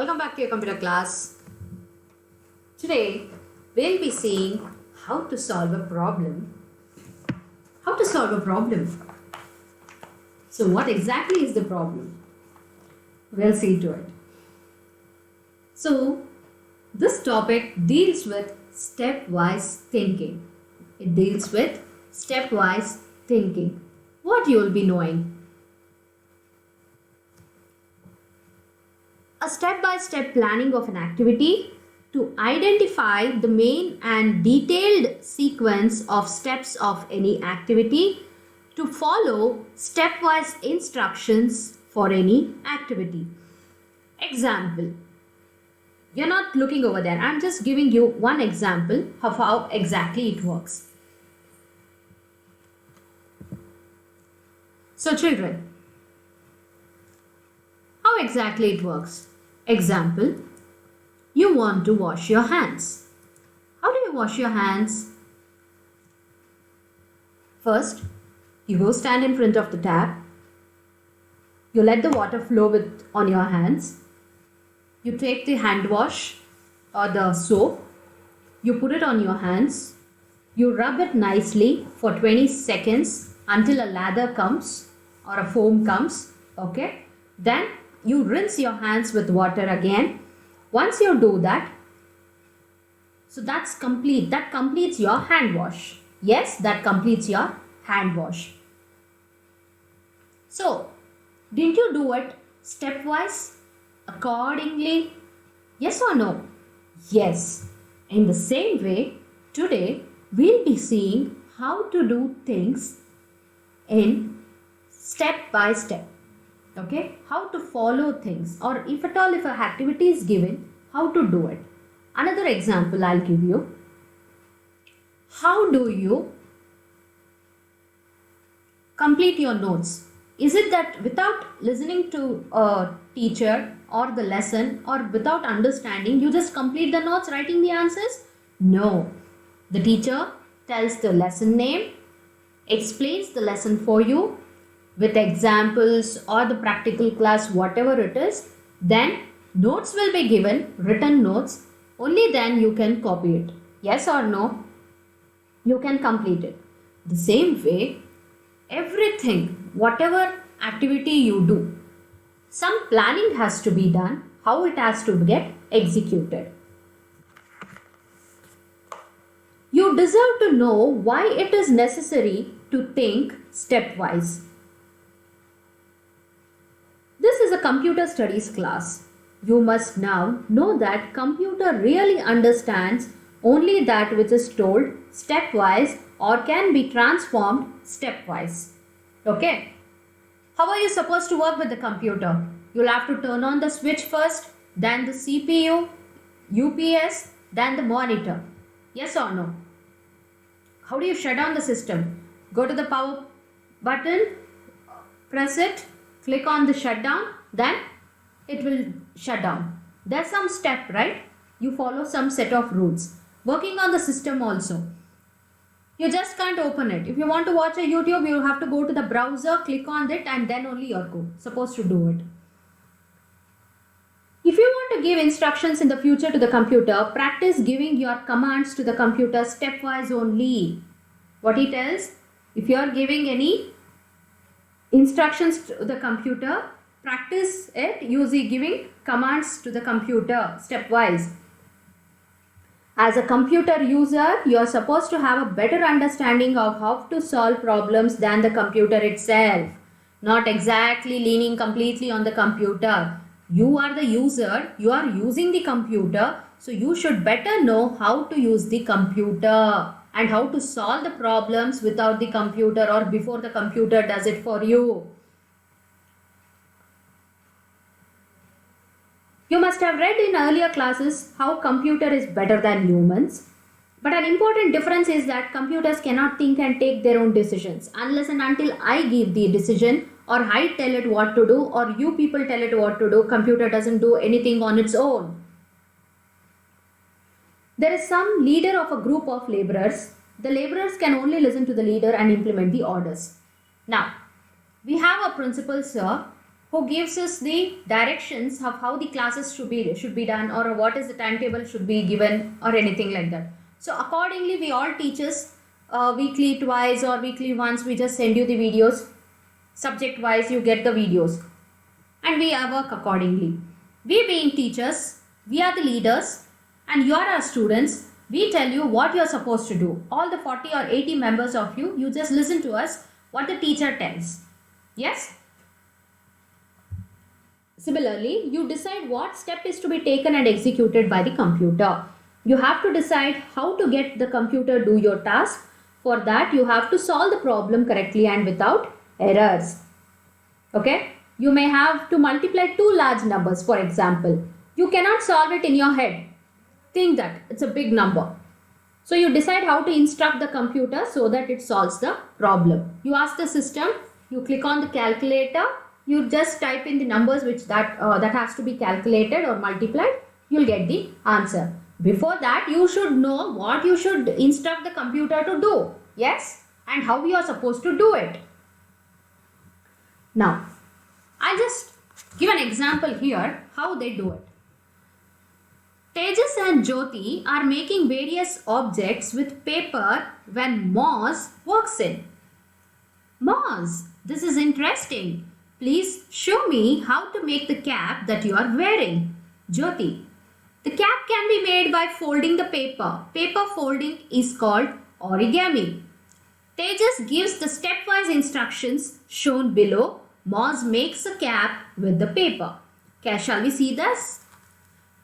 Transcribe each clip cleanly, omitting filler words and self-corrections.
Welcome back to your computer class. Today, we'll be seeing how to solve a problem. How to solve a problem. So, what exactly is the problem? We'll see to it. So, this topic deals with stepwise thinking. It deals with stepwise thinking. What you will be knowing. A step-by-step planning of an activity to identify the main and detailed sequence of steps of any activity to follow stepwise instructions for any activity. Example. You're not looking over there. I'm just giving you one example of how exactly it works. So children, how exactly it works? Example, you want to wash your hands. How do you wash your hands? First, you go stand in front of the tap. You let the water flow on your hands. You take the hand wash or the soap. You put it on your hands. You rub it nicely for 20 seconds until a lather comes or a foam comes. Okay. Then you rinse your hands with water again. Once you do that, so that's complete. That completes your hand wash. Yes, that completes your hand wash. So, didn't you do it stepwise, accordingly? Yes or no? Yes. In the same way, today we'll be seeing how to do things in step by step. Okay, how to follow things, or if at all if an activity is given, how to do it. Another example I'll give you. How do you complete your notes? Is it that without listening to a teacher or the lesson or without understanding, you just complete the notes writing the answers? No. The teacher tells the lesson name, explains the lesson for you, with examples or the practical class, whatever it is, then notes will be given, written notes, only then you can copy it. Yes or no? You can complete it. The same way, everything, whatever activity you do, some planning has to be done, how it has to get executed. You deserve to know why it is necessary to think stepwise. This is a computer studies class. You must now know that computer really understands only that which is told stepwise or can be transformed stepwise. Okay? How are you supposed to work with the computer? You'll have to turn on the switch first, then the CPU, UPS, then the monitor. Yes or no? How do you shut down the system? Go to the power button, press it, click on the shutdown, then it will shut down. There's some step, right? You follow some set of rules. Working on the system also. You just can't open it. If you want to watch a YouTube, you have to go to the browser, click on it, and then only you're supposed to do it. If you want to give instructions in the future to the computer, practice giving your commands to the computer stepwise only. What he tells, if you are giving any instructions to the computer, practice it using giving commands to the computer stepwise. As a computer user, you are supposed to have a better understanding of how to solve problems than the computer itself. Not exactly leaning completely on the computer. You are the user, you are using the computer, so you should better know how to use the computer and how to solve the problems without the computer or before the computer does it for you. You must have read in earlier classes how computer is better than humans. But an important difference is that computers cannot think and take their own decisions unless and until I give the decision or I tell it what to do or you people tell it what to do. Computer doesn't do anything on its own. There is some leader of a group of laborers. The laborers can only listen to the leader and implement the orders. Now, we have a principal, sir. who gives us the directions of how the classes should be done, or what is the timetable should be given, or anything like that. So accordingly, we all teachers weekly twice or weekly once we just send you the videos. Subject wise you get the videos, and we work accordingly. We being teachers, we are the leaders, and you are our students. We tell you what you are supposed to do. All the 40 or 80 members of you, you just listen to us what the teacher tells. Yes? Similarly, you decide what step is to be taken and executed by the computer. You have to decide how to get the computer do your task. For that, you have to solve the problem correctly and without errors. Okay? You may have to multiply two large numbers, for example. You cannot solve it in your head. Think that it's a big number. So you decide how to instruct the computer so that it solves the problem. You ask the system, you click on the calculator, you just type in the numbers which that has to be calculated or multiplied, you'll get the answer. Before that, you should know what you should instruct the computer to do. Yes? And how you are supposed to do it. Now, I'll just give an example here how they do it. Tejas and Jyoti are making various objects with paper when Moz walks in. Moz, this is interesting. Please show me how to make the cap that you are wearing. Jyoti, the cap can be made by folding the paper. Paper folding is called origami. Tejas gives the stepwise instructions shown below. Moz makes a cap with the paper. Okay, shall we see this?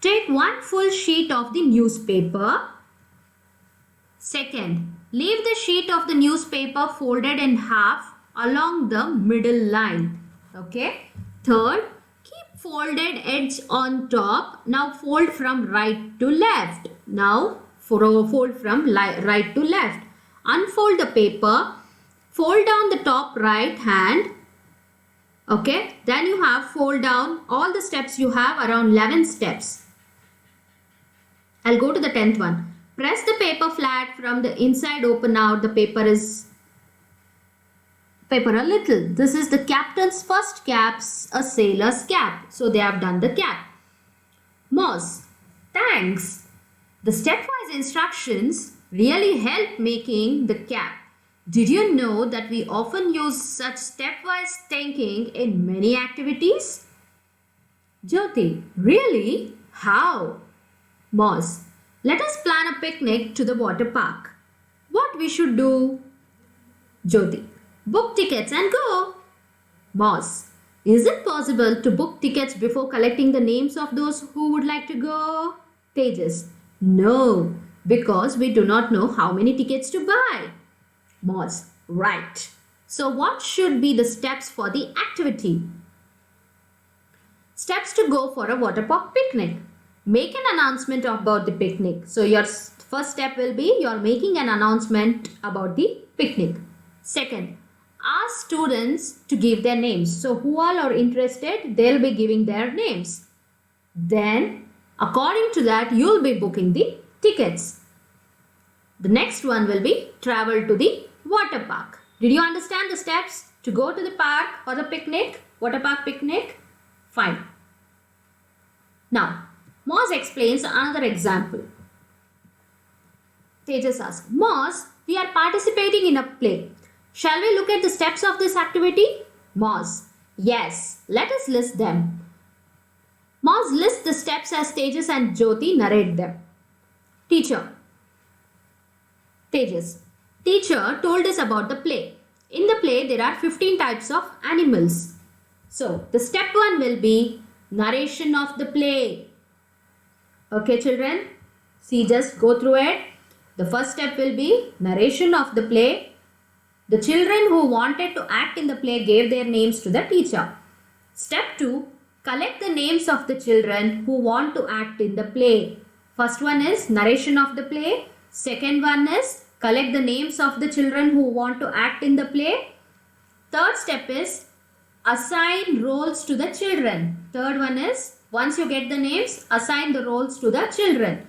Take one full sheet of the newspaper. Second, leave the sheet of the newspaper folded in half along the middle line. Okay. Third, keep folded edge on top. Now fold from right to left. Now fold from right to left. Unfold the paper. Fold down the top right hand. Okay. Then you have fold down all the steps you have, around 11 steps. I'll go to the 10th one. Press the paper flat from the inside, open out. The paper a little. This is the captain's first cap, a sailor's cap. So they have done the cap. Moz, thanks. The stepwise instructions really help making the cap. Did you know that we often use such stepwise thinking in many activities? Jyoti, really? How? Moz, let us plan a picnic to the water park. What we should do? Jyoti, book tickets and go. Moz, is it possible to book tickets before collecting the names of those who would like to go? Tejas, no, because we do not know how many tickets to buy. Moz, right. So what should be the steps for the activity? Steps to go for a water park picnic. Make an announcement about the picnic. So your first step will be you're making an announcement about the picnic. Second, ask students to give their names. So who all are interested, they'll be giving their names. Then, according to that, you'll be booking the tickets. The next one will be travel to the water park. Did you understand the steps to go to the park or the picnic, water park picnic? Fine. Now, Moz explains another example. Tejas asks, Moz, we are participating in a play. Shall we look at the steps of this activity? Moz, yes, let us list them. Moz lists the steps as Tejas and Jyoti narrate them. Teacher. Tejas, teacher told us about the play. In the play, there are 15 types of animals. So, the step 1 will be narration of the play. Okay, children, see, just go through it. The first step will be narration of the play. The children who wanted to act in the play gave their names to the teacher. Step 2, collect the names of the children who want to act in the play. First one is narration of the play. Second one is collect the names of the children who want to act in the play. Third step is assign roles to the children. Third one is once you get the names, assign the roles to the children.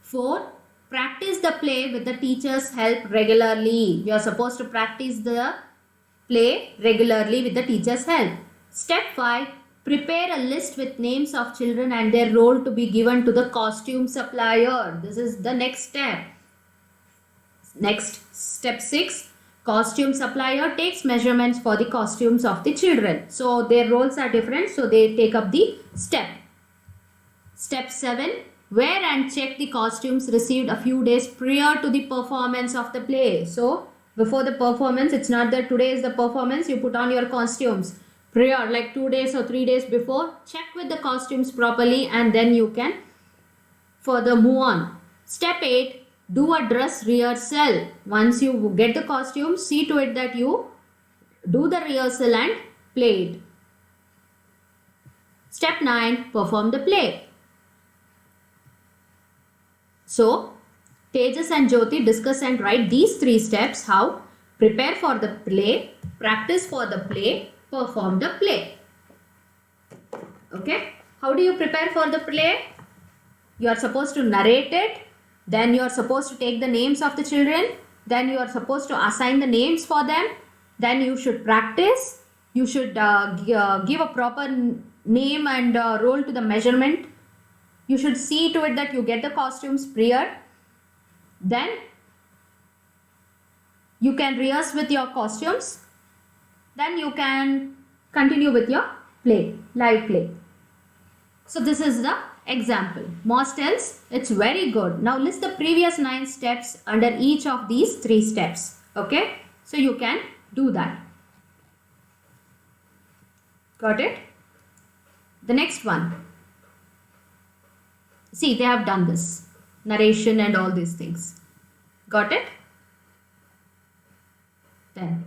4. Practice the play with the teacher's help regularly. You are supposed to practice the play regularly with the teacher's help. Step 5. Prepare a list with names of children and their role to be given to the costume supplier. This is the next step. Next, step 6. Costume supplier takes measurements for the costumes of the children. So their roles are different, so they take up the step. Step 7. Wear and check the costumes received a few days prior to the performance of the play. So before the performance, it's not that today is the performance, you put on your costumes. Prior, like 2 days or 3 days before, check with the costumes properly and then you can further move on. Step 8. Do a dress rehearsal. Once you get the costume, see to it that you do the rehearsal and play it. Step 9. Perform the play. So, Tejas and Jyoti discuss and write these 3 steps. How? Prepare for the play, practice for the play, perform the play. Okay? How do you prepare for the play? You are supposed to narrate it. Then you are supposed to take the names of the children. Then you are supposed to assign the names for them. Then you should practice. You should give a proper name and role to the measurement. You should see to it that you get the costumes prior. Then you can rehearse with your costumes. Then you can continue with your play, live play. So this is the example. Moss tells it's very good. Now list the previous 9 steps under each of these 3 steps. Okay. So you can do that. Got it? The next one. See, they have done this. Narration and all these things. Got it? Then.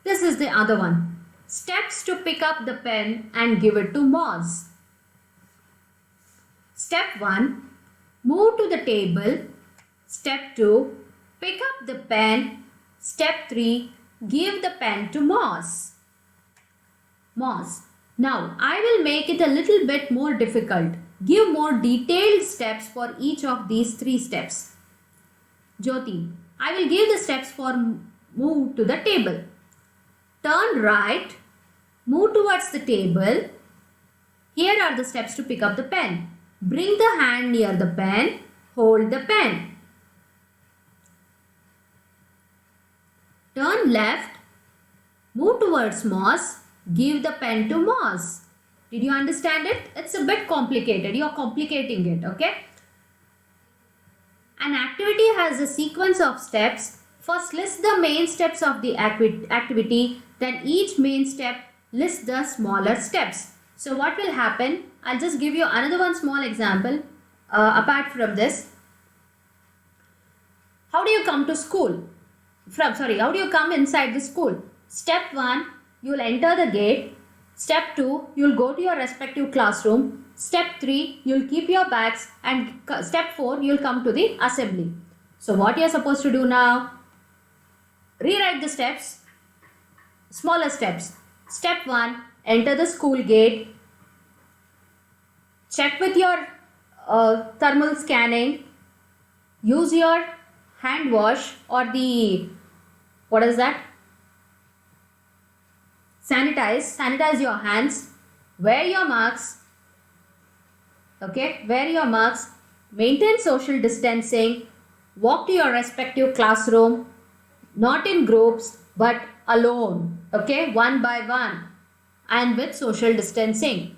This is the other one. Steps to pick up the pen and give it to Moss. Step 1. Move to the table. Step 2. Pick up the pen. Step 3. Give the pen to Moss. Moss. Now, I will make it a little bit more difficult. Give more detailed steps for each of these 3 steps. Jyoti, I will give the steps for move to the table. Turn right, move towards the table. Here are the steps to pick up the pen. Bring the hand near the pen, hold the pen. Turn left, move towards Moss. Give the pen to Moss. Did you understand it? It's a bit complicated. You are complicating it, okay? An activity has a sequence of steps. First, list the main steps of the activity. Then each main step lists the smaller steps. So what will happen? I'll just give you another one small example apart from this. How do you come to school? How do you come inside the school? Step 1. You will enter the gate. Step 2, you will go to your respective classroom. Step 3, you will keep your bags. And step 4, you will come to the assembly. So what you are supposed to do now? Rewrite the steps. Smaller steps. Step 1, enter the school gate. Check with your thermal scanning. Use your hand wash or the, what is that? Sanitize your hands, wear your masks, okay, maintain social distancing, walk to your respective classroom, not in groups, but alone, okay, one by one, and with social distancing.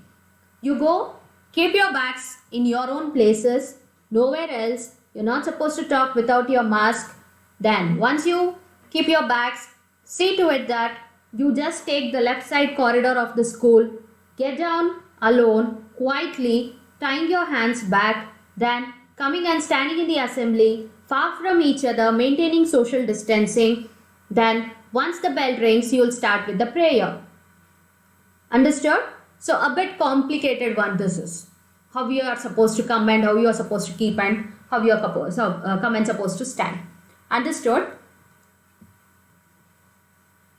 You go, keep your bags in your own places, nowhere else. You're not supposed to talk without your mask. Then, once you keep your bags, see to it that you just take the left side corridor of the school, get down alone, quietly, tying your hands back, then coming and standing in the assembly, far from each other, maintaining social distancing. Then, once the bell rings, you will start with the prayer. Understood? So, a bit complicated one this is. How you are supposed to come and how you are supposed to keep and how you are come and supposed to stand. Understood?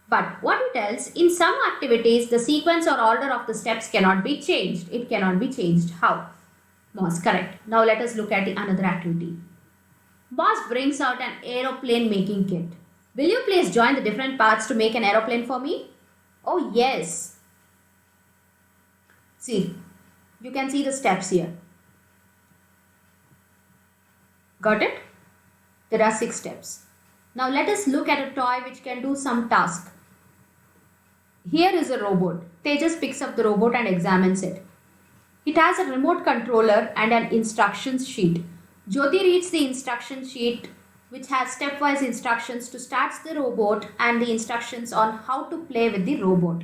But what it tells, in some activities, the sequence or order of the steps cannot be changed. It cannot be changed. How? Moss, correct. Now let us look at the another activity. Moss brings out an aeroplane making kit. Will you please join the different parts to make an aeroplane for me? Oh yes. See, you can see the steps here. Got it? There are 6 steps. Now let us look at a toy which can do some task. Here is a robot. Tejas picks up the robot and examines it. It has a remote controller and an instructions sheet. Jyoti reads the instruction sheet which has stepwise instructions to start the robot and the instructions on how to play with the robot.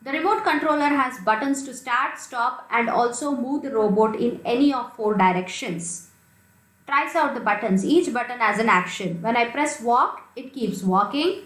The remote controller has buttons to start, stop and also move the robot in any of 4 directions. Tries out the buttons. Each button has an action. When I press walk, it keeps walking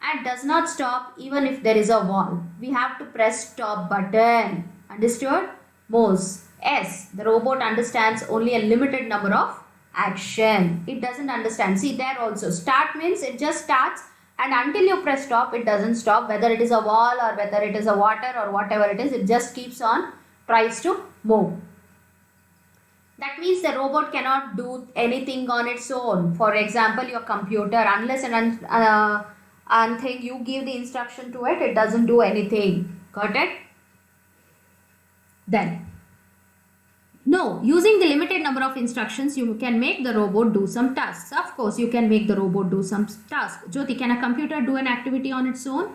and does not stop even if there is a wall. We have to press stop button. Understood? Mouse. S. The robot understands only a limited number of action. It doesn't understand. See there also. Start means it just starts and until you press stop, it doesn't stop. Whether it is a wall or whether it is a water or whatever it is, it just keeps on, tries to move. That means the robot cannot do anything on its own. For example, your computer, unless and you give the instruction to it, it doesn't do anything. Got it? Then, no, using the limited number of instructions, you can make the robot do some tasks. Of course, you can make the robot do some tasks. Jyoti, can a computer do an activity on its own?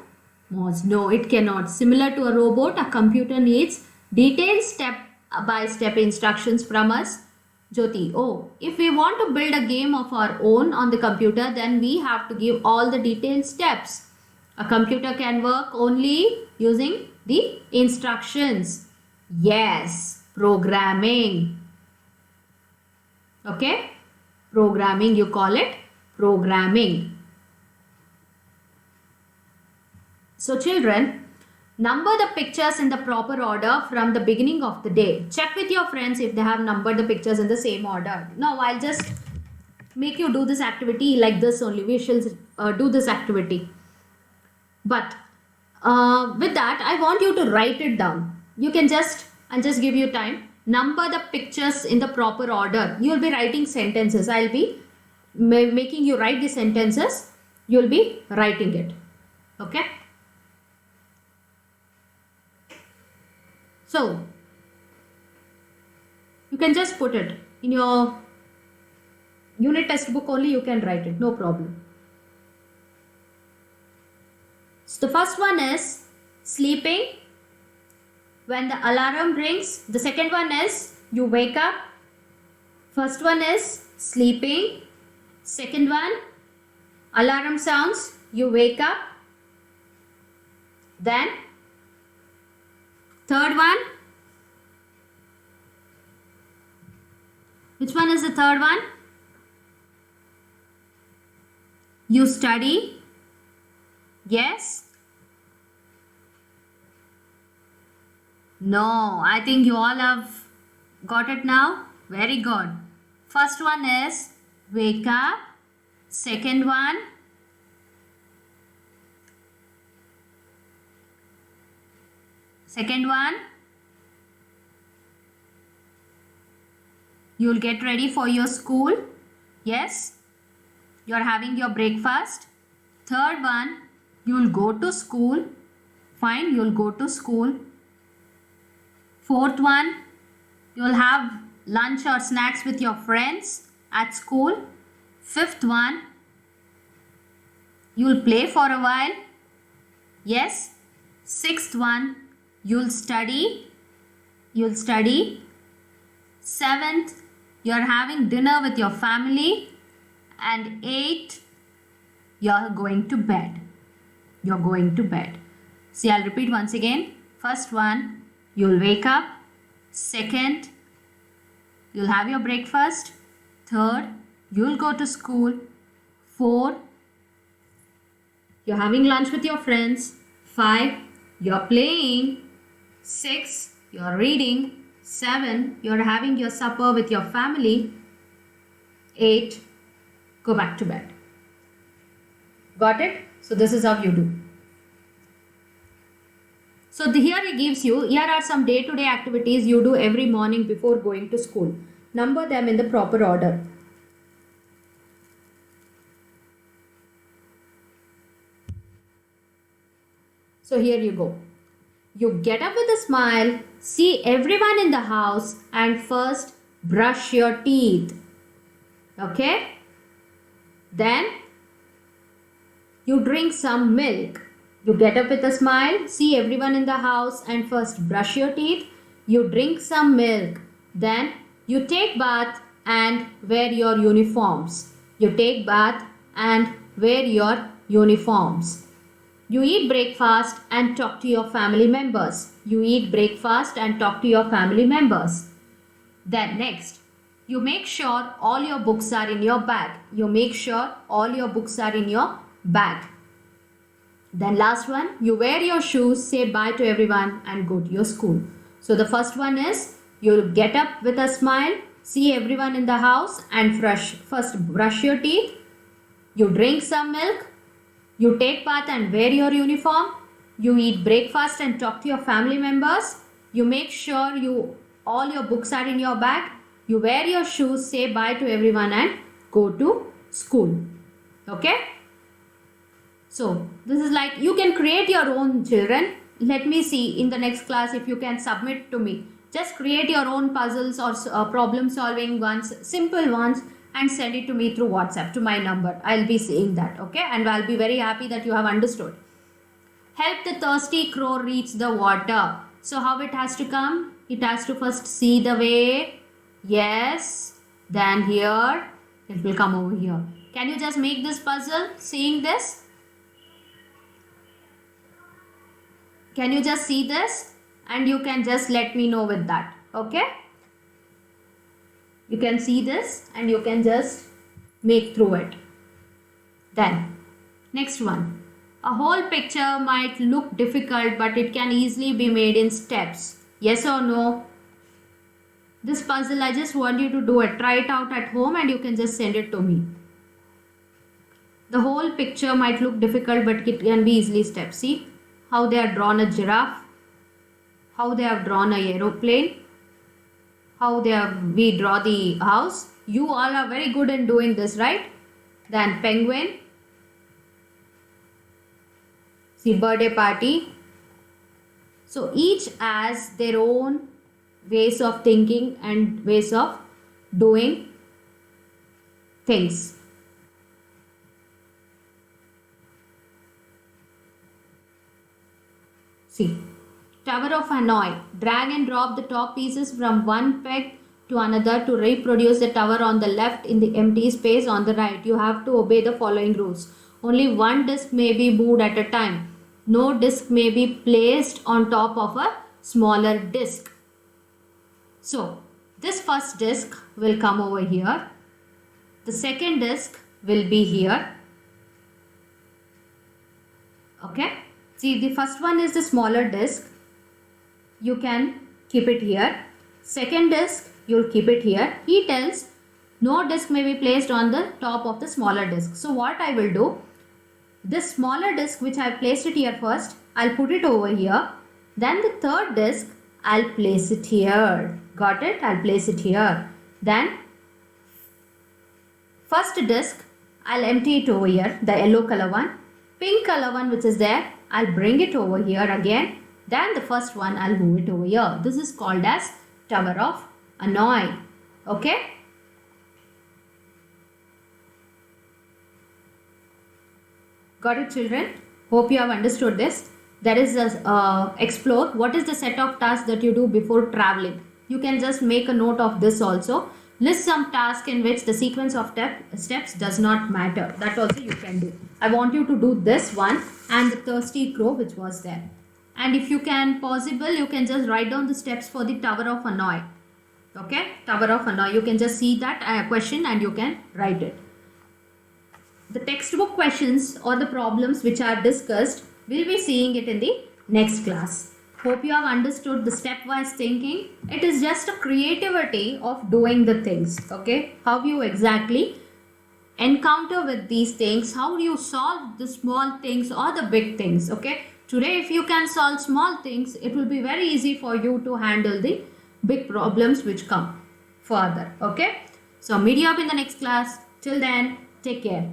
No, it cannot. Similar to a robot, a computer needs detailed step-by-step instructions from us. Jyoti, oh, if we want to build a game of our own on the computer, then we have to give all the detailed steps. A computer can work only using the instructions. Yes, programming. Okay, programming, you call it programming. So children, number the pictures in the proper order from the beginning of the day. Check with your friends if they have numbered the pictures in the same order. Now I'll just make you do this activity like this only. We shall do this activity. But with that, I want you to write it down. You can I'll just give you time. Number the pictures in the proper order. You will be writing sentences. I'll be making you write the sentences. You will be writing it. Okay. So, you can just put it in your unit test book only, you can write it, no problem. So, the first one is sleeping. When the alarm rings, the second one is you wake up. First one is sleeping. Second one, alarm sounds, you wake up. Then, third one, which one is the third one? You study. Yes. No, I think you all have got it now. Very good. First one is wake up. Second one, you'll get ready for your school. Yes, you're having your breakfast. Third one, you'll go to school. Fine, you'll go to school. Fourth one, you'll have lunch or snacks with your friends at school. Fifth one, you'll play for a while. Yes. Sixth one, you'll study. Seventh, you're having dinner with your family. And eighth, you're going to bed. See, I'll repeat once again. First one, you'll wake up. Second, you'll have your breakfast. Third, you'll go to school. Fourth, you're having lunch with your friends. 5, you're playing. 6, you're reading. 7, you're having your supper with your family. 8, go back to bed. Got it? So this is how you do. So here it gives you, here are some day-to-day activities you do every morning before going to school. Number them in the proper order. So here you go. You get up with a smile, see everyone in the house, and first brush your teeth. Okay? Then you drink some milk. You get up with a smile, see everyone in the house, and first brush your teeth. You drink some milk. Then you take bath and wear your uniforms. You take bath and wear your uniforms. You eat breakfast and talk to your family members. You eat breakfast and talk to your family members. Then next, you make sure all your books are in your bag. You make sure all your books are in your bag. Then last one, you wear your shoes, say bye to everyone and go to your school. So the first one is, you get up with a smile, see everyone in the house and first brush your teeth. You drink some milk. You take bath and wear your uniform. You eat breakfast and talk to your family members. You make sure all your books are in your bag. You wear your shoes, say bye to everyone and go to school. Okay? So this is like, you can create your own, children. Let me see in the next class if you can submit to me. Just create your own puzzles or problem solving ones, simple ones, and send it to me through WhatsApp to my number. I'll be seeing that, okay? And I'll be very happy that you have understood. Help the thirsty crow reach the water. So how it has to come? It has to first see the way. Yes. Then here, it will come over here. Can you just make this puzzle seeing this? Can you just see this? And you can just let me know with that, okay? You can see this and you can just make through it. Then, next one. A whole picture might look difficult, but it can easily be made in steps. Yes or no? This puzzle, I just want you to do it. Try it out at home and you can just send it to me. The whole picture might look difficult, but it can be easily steps. See how they have drawn a giraffe, how they have drawn an aeroplane, how we draw the house. You all are very good in doing this, right? Then penguin. See, birthday party. So each has their own ways of thinking and ways of doing things. See, Tower of Hanoi. Drag and drop the top pieces from one peg to another to reproduce the tower on the left in the empty space on the right. You have to obey the following rules. Only one disc may be moved at a time. No disc may be placed on top of a smaller disc. So, this first disc will come over here. The second disc will be here. Okay. See, the first one is the smaller disc. You can keep it here. Second disc, you'll keep it here. He tells no disc may be placed on the top of the smaller disc. So what I will do, this smaller disc which I placed it here first, I'll put it over here. Then the third disc, I'll place it here. Got it? I'll place it here. Then first disc, I'll empty it over here, the yellow color one. Pink color one which is there, I'll bring it over here again. Then the first one, I'll move it over here. This is called as Tower of Hanoi. Okay? Got it, children? Hope you have understood this. There is explore. What is the set of tasks that you do before traveling? You can just make a note of this also. List some tasks in which the sequence of steps does not matter. That also you can do. I want you to do this one and the thirsty crow which was there. And if you can possible, you can just write down the steps for the Tower of Hanoi. Okay, Tower of Hanoi. You can just see that question and you can write it. The textbook questions or the problems which are discussed, we'll be seeing it in the next class. Hope you have understood the stepwise thinking. It is just a creativity of doing the things. Okay, how you exactly encounter with these things, how do you solve the small things or the big things. Okay, today if you can solve small things, it will be very easy for you to handle the big problems which come further. Okay, so meet you up in the next class. Till then, take care.